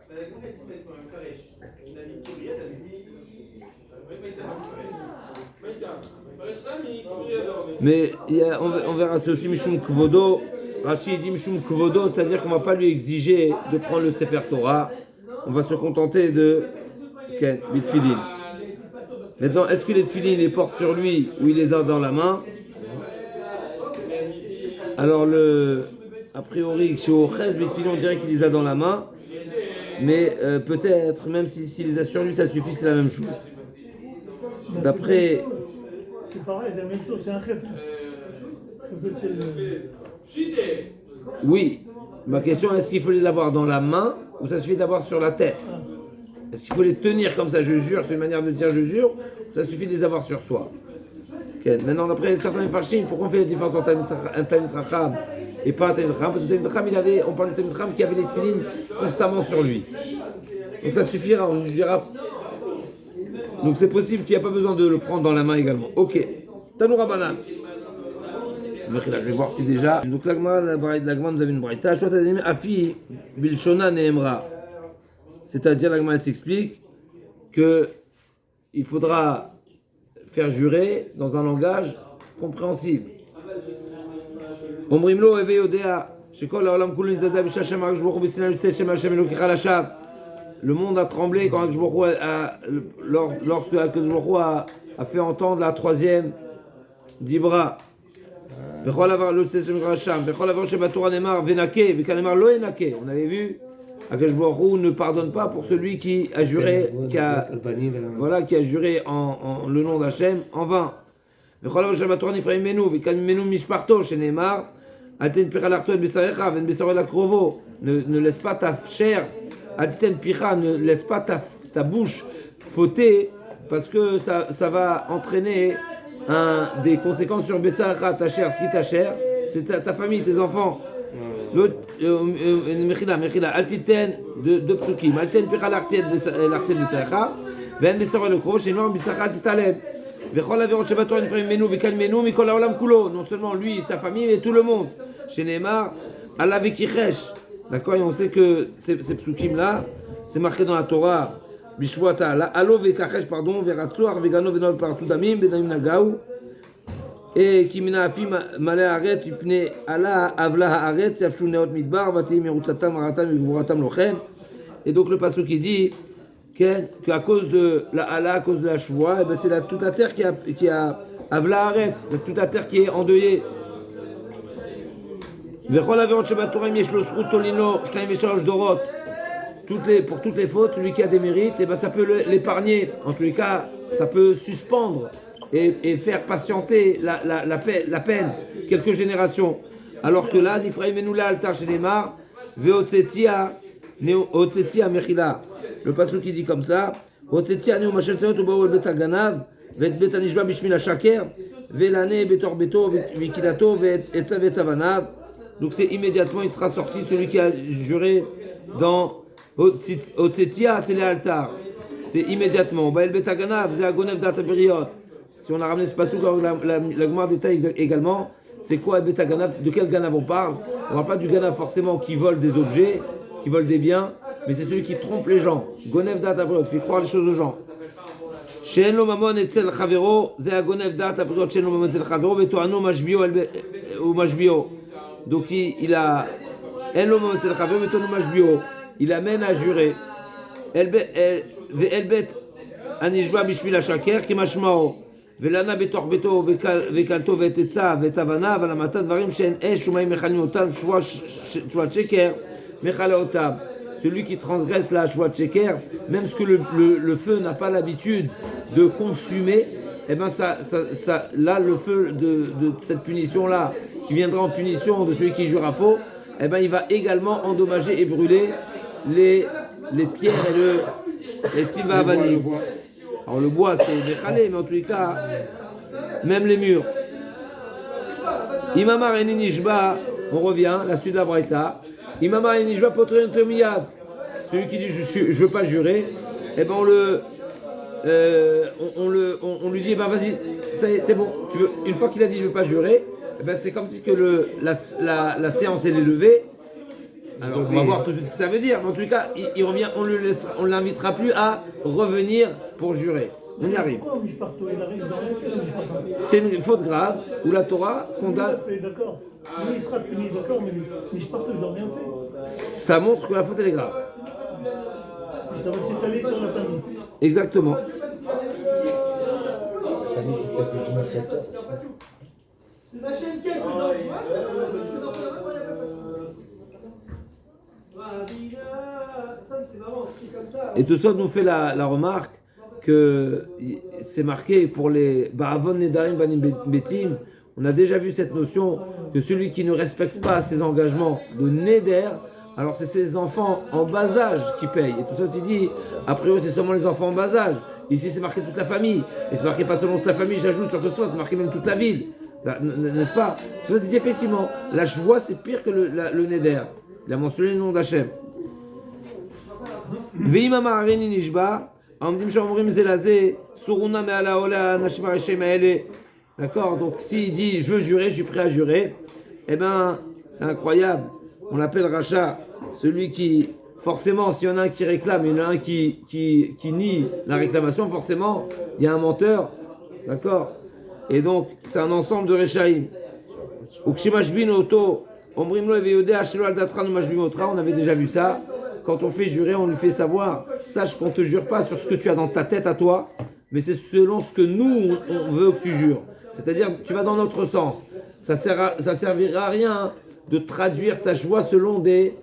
A: Mais on verra, c'est aussi Mishum Kvodo. Rachid dit Mishum Kvodo, c'est-à-dire qu'on ne va pas lui exiger de prendre le Sefer Torah. On va se contenter de Bitfilin. Maintenant, est-ce que les tefilines les porte sur lui ou il les a dans la main? Alors, a priori, chez Ochez, Bitfilin, on dirait qu'il les a dans la main. Mais peut-être, même s'il les a sur lui, ça suffit, c'est la même chose. D'après.
D: C'est pareil, c'est la même chose, c'est un chef.
A: Oui. Ma question, est-ce qu'il faut les avoir dans la main ou ça suffit d'avoir sur la tête? Est-ce qu'il faut les tenir comme ça, je jure, c'est une manière de dire je jure, ça suffit de les avoir sur soi? Okay. Maintenant, d'après certains farshim, pourquoi on fait la différence entre un Talmid Chacham et pas un Talmid Chacham? Parce que le Talmid Chacham, on parle du Talmid Chacham qui avait les tefilines constamment sur lui. Donc ça suffira, on lui dira. Donc c'est possible qu'il n'y a pas besoin de le prendre dans la main également. Ok. Tanoura Banan. Je vais voir si déjà. Donc la Gemara nous avait une braïta. Afi Bilshona Nehemra. C'est-à-dire, la Gemara s'explique que il faudra faire jurer dans un langage compréhensible. אומרים לו, הווה יודע, שכל העולם כולו נזדעזע בשעה שהקדוש ברוך הוא בסיני יוצא שם השם אלוקיך לשווא. Le monde a tremblé quand הקדוש ברוך הוא lorsque הקדוש ברוך הוא a fait entendre la troisième דיברה. וכל עבר לא יוצא שם רשם, וכל עבר שבתורה נאמר ונקה, וכאן נאמר לא ינקה. On avait vu, הקדוש ברוך הוא ne pardonne pas pour celui qui a juré, qui a juré en le nom d'Hachem en vain. וכל עבר שבתורה נפרע ממנו, וכאן ממנו משפחתו, שנאמר אל תתן פיך לחטוא את בשריך ואין בשרו אלא קרובו. Ne laisse pas ta chair, אל תתן פיך, ne laisse pas ta bouche fauter, parce que ça va entraîner des conséquences sur Bessaracha, ta chair, ce qui est ta chair, c'est ta famille, tes enfants. L'autre, Mechila, Altiten, deux psukim, Altiten Picha l'artiel Bessaracha, Ven Bessaro le Kro, chez Noir Bessaracha Titaleb. Vechol Averot Shebator Nifraim Menu, Vekan Menu, Mikol Haolam Kulo, non seulement lui, sa famille, mais tout le monde. Chez Neymar, Allah Vekichesh. D'accord, et on sait que ces psukim-là, c'est marqué dans la Torah. בשבועת העלה, עלו ויקחש פרדון ורצוח וגנו ונול פרטו דמים בדמים נגעו כי מן האפים מלא הארץ מפני עלה אבלה הארץ יבשו נאות מדבר ותהי מרוצתם הרעתם וגבורתם לוחם. Et donc le passage qui dit qu'à cause de la hala, à cause de la shvoa, c'est toute la terre qui a avla הארץ, toute la terre qui est endeuillée. וכל עבירות שבתורה אם יש לו זכות תולינו 2 ו3 דורות, pour toutes les fautes, celui qui a des mérites, et ben ça peut l'épargner. En tous les cas, ça peut suspendre et faire patienter la peine quelques générations. Alors que là, Nifraim Enoula Altar Shenemar, Veotzetia Mechila. Le passage qui dit comme ça, Veotzetia Neu Machel Tzayot Ubaou El Bet Haganav, Vet Bet Hanishba Bishmil HaShaker, Velane Betor Beto, Vikilato, Vetza Vetavanav. Donc c'est immédiatement, il sera sorti celui qui a juré dans Otzetia, c'est les altars. C'est immédiatement. Bael Betagana, faisait Agonev d'Atabiriot. Si on a ramené ce passage, la Gemara détaille également, c'est quoi Betagana, de quel Ganav on parle. On ne parle pas du Ganav forcément qui vole des objets, qui vole des biens, mais c'est celui qui trompe les gens. Gonev d'Atabiriot, fait croire les choses aux gens. She'en lo mamon etzel chavero, c'est Agonev d'Atabiriot, she'en lo mamon etzel chavero, vetoano mashbio ou mashbio. Donc il a en lo mamon etzel chavero, vetoano mashbio. Il amène à jurer. Elbet anishba bishmil hashaker kimashmao. Velana betor beto vekalto vetetza vetavana valamata dvarim shen esh umayim mechanim otam shua sheker mechale otam. Celui qui transgresse la shua sheker, même ce que le feu n'a pas l'habitude de consumer, et ben là le feu de cette punition là, qui viendra en punition de celui qui jura faux, et ben il va également endommager et brûler les pierres et le Tiva Avani. Alors le bois c'est Mechalé, mais en tous les cas, même les murs. Imamar et Ninishba, on revient, la suite de la Braïta. Imamar et Ninishba potrin tomiyad. Celui qui dit je veux pas jurer, et ben on lui dit, bah vas-y, c'est bon, tu veux. Une fois qu'il a dit je veux pas jurer, et ben c'est comme si que la séance elle est levée. Alors, on va voir tout de suite ce que ça veut dire, mais en tout cas, il revient, on ne l'invitera plus à revenir pour jurer. On y arrive. C'est une faute grave où la Torah condamne.
D: D'accord. Lui, il sera puni, d'accord, mais Mishparto, ils n'ont rien fait.
A: Ça montre que la faute elle est grave.
D: Et ça va s'étaler sur la famille.
A: Exactement.
B: La famille, c'est peut-être les initiateurs.
E: C'est la chaîne quelle
A: Et tout ça nous fait la remarque que c'est marqué pour les Ba'avon Nedarim Banim Betim. On a déjà vu cette notion que celui qui ne respecte pas ses engagements de Neder, alors c'est ses enfants en bas âge qui payent. Et tout ça, tu dis, a priori, c'est seulement les enfants en bas âge. Ici, c'est marqué toute la famille. Et c'est marqué pas seulement toute la famille, j'ajoute sur tout ça, c'est marqué même toute la ville. N'est-ce pas? Ça dit effectivement, la joie, c'est pire que le Neder. Il a mentionné le nom d'Hachem. D'accord, donc s'il dit je veux jurer, je suis prêt à jurer, eh ben c'est incroyable. On l'appelle Racha, celui qui forcément, s'il y en a un qui réclame, il y en a un qui nie la réclamation, forcément, il y a un menteur, d'accord? Et donc, c'est un ensemble de Rechaïm. On avait déjà vu ça. Quand on fait jurer, on lui fait savoir, sache qu'on ne te jure pas sur ce que tu as dans ta tête à toi, mais c'est selon ce que nous, on veut que tu jures. C'est-à-dire, tu vas dans notre sens. Ça servira à rien de traduire ta joie selon des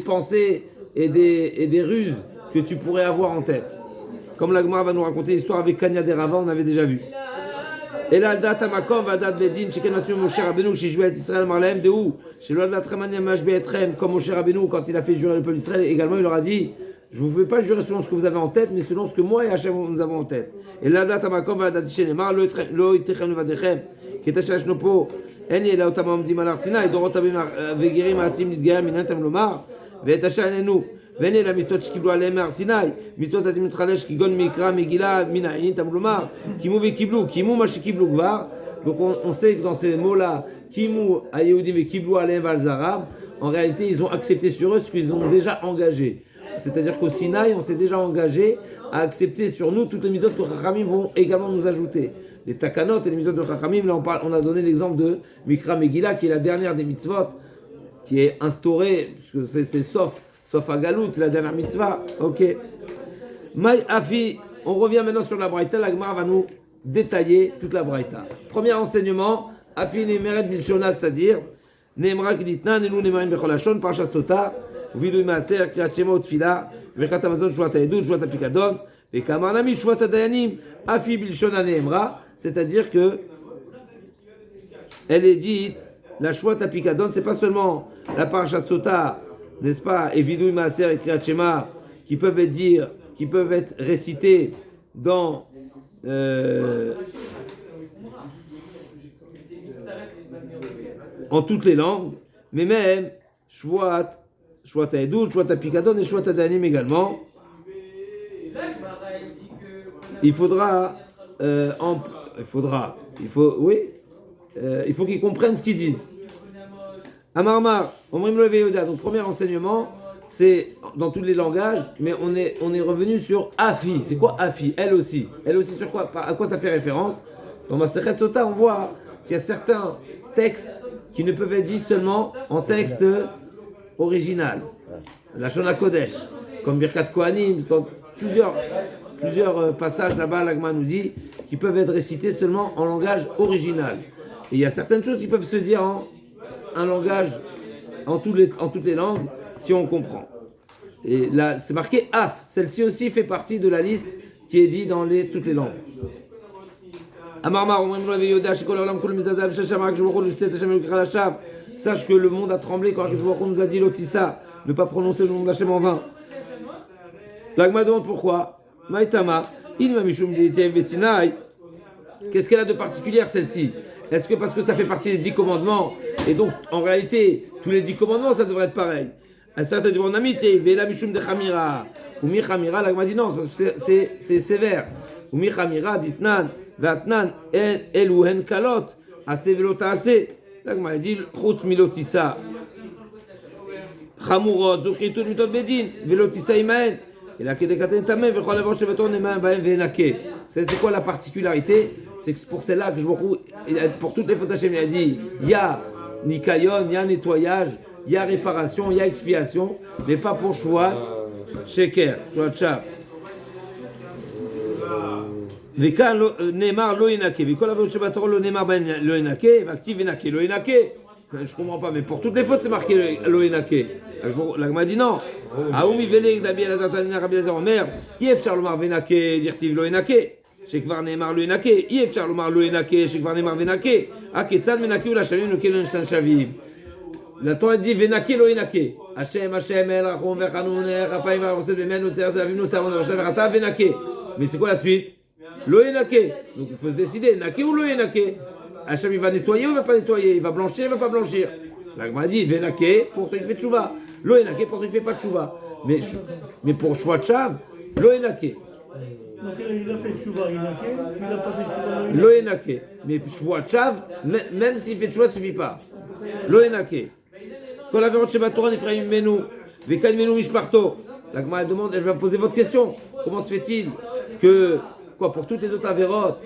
A: pensées et des ruses que tu pourrais avoir en tête. Comme la Gemara va nous raconter l'histoire avec Kanya des Rava, on avait déjà vu. Et là, date Makom, va date Bedin, chez Kenatsu Moshe Rabbeinu, chez Juvet Israël Marlahem, de où chez Load la Tramania Mashbe Etrem, comme Moshe Rabbeinu, quand il a fait jurer le peuple d'Israël, également, il leur a dit, je ne vous fais pas jurer selon ce que vous avez en tête, mais selon ce que moi et Hachem nous avons en tête. Et là, date Makom, va date chez Nemar, lo itechem levadechem, qui est achash nopo, en yela otamam dim al arsina, et dorot abim vegirim atim nidgayam minantem lomar, ve etasha enenu. Venez la mitzvot qui doit aller à Sinai, mitzvot atim tralesh qui gon mikra megila minayin tamlomar, kimu ve kiblu, kimu mashi kiblu gvar. Donc on sait que dans ces mots-là, kimu ayehudim ve kiblu aleim valzaram, en réalité ils ont accepté sur eux ce qu'ils ont déjà engagé. C'est-à-dire qu'au Sinaï, on s'est déjà engagé à accepter sur nous toutes les mitzvot que Chachamim vont également nous ajouter. Les takanot et les mitzvot de Chachamim, là on a donné l'exemple de mikra megila qui est la dernière des mitzvot qui est instaurée, parce que c'est sauf à Galout, c'est la dernière mitzvah. Ok. Maï Afi, on revient maintenant sur la Braïta. La Gemara va nous détailler toute la Braïta. Premier enseignement, Afi Nemeret Bilshona, c'est-à-dire Nemra Kiditna, Nenu Nemarim Becholashon, Parashat Sota, Vidou Maaser, Kriyat Shema Utfila, Vekat Amazon, Shvat Haedut, Shvat Apikadon, Vekamarnami, Shvat Adayanim, Afi Bilshona Nemra, c'est-à-dire que elle est dite, la Shvat Apikadon, c'est pas seulement la Parashat Sota, n'est-ce pas, et Vidou Maaser et Kriyat Shema, qui peuvent être récités dans en toutes les langues, mais même Shvat Haedut, Shvat Apikadon et Shvat Adayanim également. Il faut qu'ils comprennent ce qu'ils disent. Amarmar, Omrim lo Yehuda. Donc premier enseignement, c'est dans tous les langages, mais on est revenu sur Afi. C'est quoi Afi? Elle aussi sur quoi? À quoi ça fait référence? Dans Masechet Sota, on voit qu'il y a certains textes qui ne peuvent être dits seulement en texte original. La Shona Kodesh, comme Birkat Kohanim, plusieurs passages là-bas, l'Agma nous dit, qui peuvent être récités seulement en langage original. Et il y a certaines choses qui peuvent se dire en un langage, en toutes les langues, si on comprend. Et là, c'est marqué Af. Celle-ci aussi fait partie de la liste qui est dit dans toutes les langues. Sache que le monde a tremblé quand Akadosh nous a dit Lotissa, ne pas prononcer le nom d'Hachem en vain. L'Agma demande pourquoi. Maïtama, qu'est-ce qu'elle a de particulière celle-ci? Est-ce que parce que ça fait partie des 10 commandements, et donc en réalité tous les 10 commandements ça devrait être pareil? Un certain dit mon ami, Vela Mishum de Chamira, ou Mi Chamira, l'Agma dit non, parce que c'est sévère. Ou Mi Chamira, Ditnan, Vatnan, Eluhen Kalot, Ase Velota Ase. L'Agma dit Chutz Milotissa, Chamurot, Zukritud Mitot Bedin, Velotissa Imaen. Et là, c'est quoi la particularité? C'est que pour celle-là que je vois, pour toutes les fautes Hachem, il a dit il y a Nikayon, il y a nettoyage, il y a réparation, il y a expiation, mais pas pour Shouat, Sheker, Shouat Shab. Veka Neymar lo Inake, Veka la voce batoro lo Neymar lo Inake, Vakti Venake lo Inake. Je comprends pas, mais pour toutes les fautes c'est marqué lo Inake. L'Agma dit non. Aoumi Velek d'Abi Alazatanina Rabbi Lazar Omer, Yef Charlomar Venake, Dirtiv lo Inake. Shekvar Neymar lo Inake, Yef Charlomar lo Inake, Shekvar Neymar Venake, Aketzad Menake ou la Shavim no Kelen Shan Shavim. La Torah dit Venake lo Inake. Hashem, El Rachom Vechanun, Raphaïm Varoset Vemen, Oter Zavim, Savon Vashav Rata Venake. Mais c'est quoi la suite? Lo Inake. Donc il faut se décider, Nake ou lo Inake. Hashem il va nettoyer ou il va pas nettoyer? Il va blanchir ou il va pas blanchir? L'Agma dit Venake pour ceux qui font tchouva. Lo Enake pour ceux qui ne font pas tchouva. Mais pour Shouat Shav, Lo Enake.
D: Donc il a fait tchouva Inake, il n'a pas fait tchouva
A: Lo Enake. Mais Shouat Shav, même s'il fait tchouva, ça ne suffit pas. Lo Enake. Quand la verroche Torah Ephraim Menu, Vekan Menu Mishparto. La Gemara demande, elle va poser votre question. Comment se fait-il que, quoi, pour toutes les autres avérotes,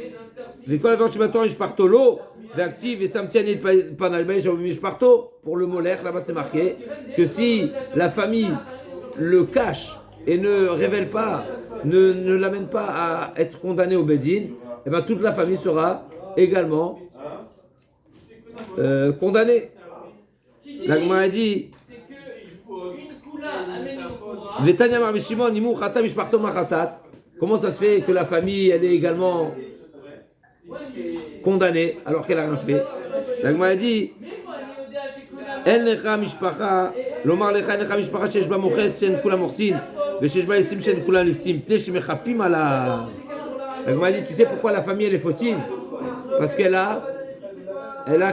A: Vekol Averot Shibator Mishparto lo, Veaktiv et Samtiani Panalbei Shavu Mishparto, pour le Molech, là-bas c'est marqué, que si la famille le cache et ne révèle pas, ne l'amène pas à être condamné au Bedin, et bien toute la famille sera également condamnée. La Gemara dit Vetanya Mar Shimon Imou Chata Mishparto Machatat. Comment ça se fait que la famille elle est également condamnée alors qu'elle n'a rien fait? La Gemara dit El Necha Mishpacha Lomar Lecha Necha Mishpacha Shesh Ba Moches Shen Kula Morsin Veshesh Ba Listim Shen Kula Listim Pnei Shemechapim Ala. La Gemara dit tu sais pourquoi la famille elle est fautive? Parce qu'elle a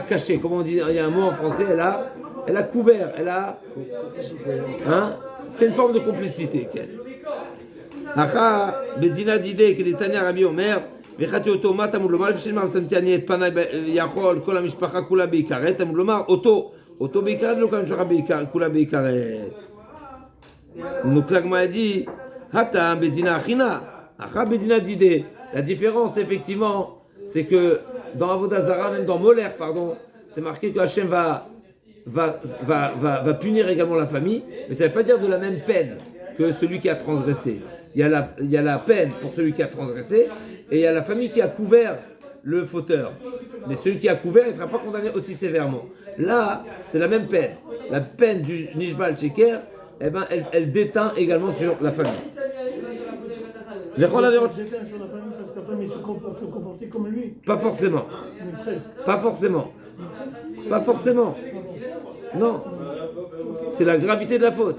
A: caché, comment on dit, il y a un mot en français, elle a couvert, c'est une forme de complicité. Acha, Bedina d'idée que les Tania Rabbi Omer, Vechati Oto Mat Amud Lomar, Vishil Mar Samtiani et Panay Yachol, Kol HaMishpacha Kula Beikaret, Amud Lomar, Oto Beikaret, Lo HaMishpacha Kula Beikaret. Donc la Gemara dit, Hata Bedina Achina, Acha Bedina d'idée. La différence, effectivement, c'est que dans Avodah Zarah, même dans Moler, pardon, c'est marqué que Hachem va punir également la famille, mais ça ne veut pas dire de la même peine que celui qui a transgressé. Il y a la peine pour celui qui a transgressé, et il y a la famille qui a couvert le fauteur. Mais celui qui a couvert, il ne sera pas condamné aussi sévèrement. Là, c'est la même peine. La peine du Nishbal Sheker, eh ben, elle déteint également sur la famille.
D: Sur la famille parce que la famille se comportait comme lui.
A: Pas forcément.
D: Mais presque.
A: Pas forcément. Pas forcément. Non. C'est la gravité de la faute.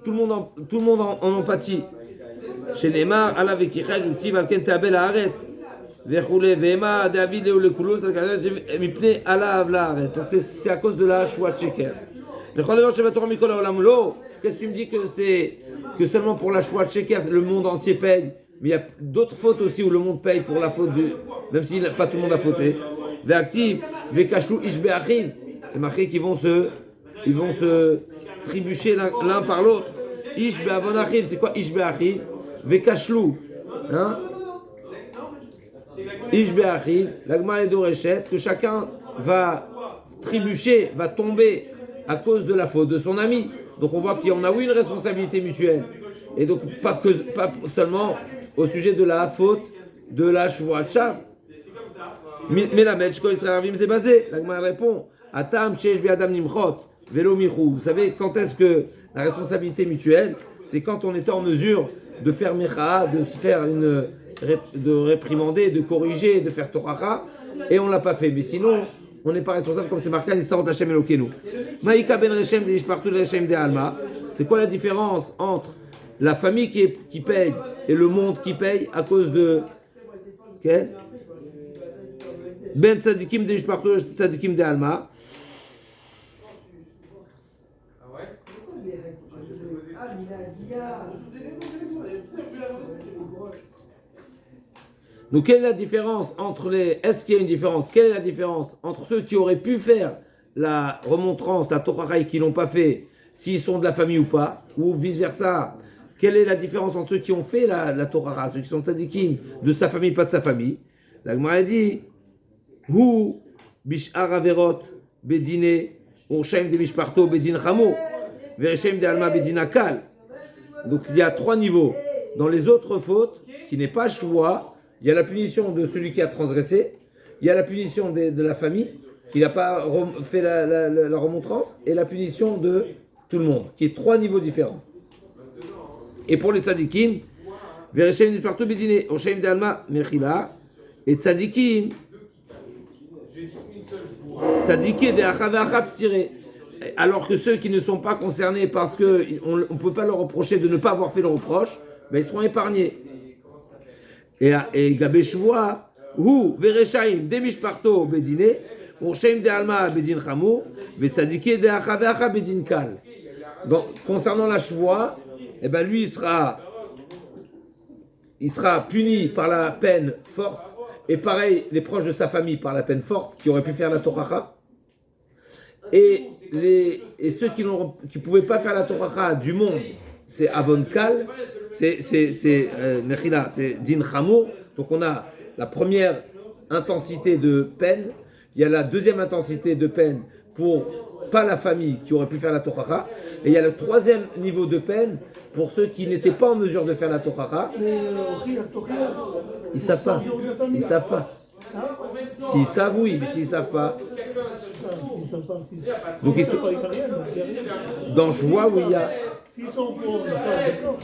A: Tout le monde en empathie. Chez Neymar, Allah vekichaj uktiv alken te'abel haaretz. Vechule ve'ema David le'ule kulo mipnei alav la'aretz. Donc c'est à cause de la Shua Sheker. Qu'est-ce que tu me dis que seulement pour la Shua Sheker le monde entier paye? Mais il y a d'autres fautes aussi où le monde paye pour la faute même si pas tout le monde a fauté. Ve'aktiv ve'kashlu ish be'achim. C'est marqué qu'ils vont se trébucher l'un par l'autre. Ish be'avon achiv, c'est quoi ish be'achiv? Ve'kashlu. Hein? Ish be'achiv, l'agma et dorechet, que chacun va trébucher, va tomber à cause de la faute de son ami. Donc on voit qu'on a une responsabilité mutuelle. Et donc pas seulement au sujet de la faute de la Shvuat. Mais la Mechko Israël Ravim c'est basé. L'agma répond Atam shesh bi'adam nimchot velo michou. Vous savez quand est-ce que la responsabilité mutuelle, c'est quand on est en mesure de faire mecha, de réprimander, de corriger, de faire toracha, et on l'a pas fait. Mais sinon, on n'est pas responsable comme c'est marqué à l'histoire d'Hachem Elokeinu. Maïka ben Rechem de Mishpartu de Rechem de Alma. C'est quoi la différence entre la famille qui paye et le monde qui paye à cause de quel? Ben Tzadikim de Mishpartu Tzadikim de Alma. Donc quelle est la différence entre est-ce qu'il y a une différence? Quelle est la différence entre ceux qui auraient pu faire la remontrance, la Torah et qui l'ont pas fait, s'ils sont de la famille ou pas, ou vice versa? Quelle est la différence entre ceux qui ont fait la Torah, ceux qui sont tzadikim de sa famille, pas de sa famille? La Gemara dit Hu bishar averot bedine urshaim de mishparto bedin chamo vereshaim de alma bedin akal. Donc il y a 3 niveaux. Dans les autres fautes, qui n'est pas choix, il y a la punition de celui qui a transgressé, il y a la punition de la famille, qui n'a pas fait la remontrance, et la punition de tout le monde, qui est 3 niveaux différents. Et pour les tzadikim, Vereshem Nishpartu Bedine, Oshem de Alma Mechila, et tzadikim, tzadiké de Acha ve'Acha p'tiré. Alors que ceux qui ne sont pas concernés parce qu'on ne peut pas leur reprocher de ne pas avoir fait le reproche, ben ils seront épargnés. Et Gabé Shvoa, Hu, Vereshaim, Demishparto, Bedine, Urshaim de Alma, Bedin Chamou, Vetzadiké de Acha ve'Acha, Bedin Kal. Donc, concernant la Shvoa, eh ben lui il sera puni par la peine forte, et pareil, les proches de sa famille par la peine forte, qui auraient pu faire la Toracha. Et ceux qui ne pouvaient pas faire la Torah du monde, c'est Avon Kal, c'est Mechila, c'est Din Chamour. Donc on a la première intensité de peine, il y a la deuxième intensité de peine pour pas la famille qui aurait pu faire la Torah, et il y a le troisième niveau de peine pour ceux qui n'étaient pas en mesure de faire la Torah. Ils savent pas. Ils savent pas. S'ils savent, oui, mais s'ils savent pas. Donc ils sont dans joie où il y a.
D: S'ils sont pauvres, ils savent, d'accord.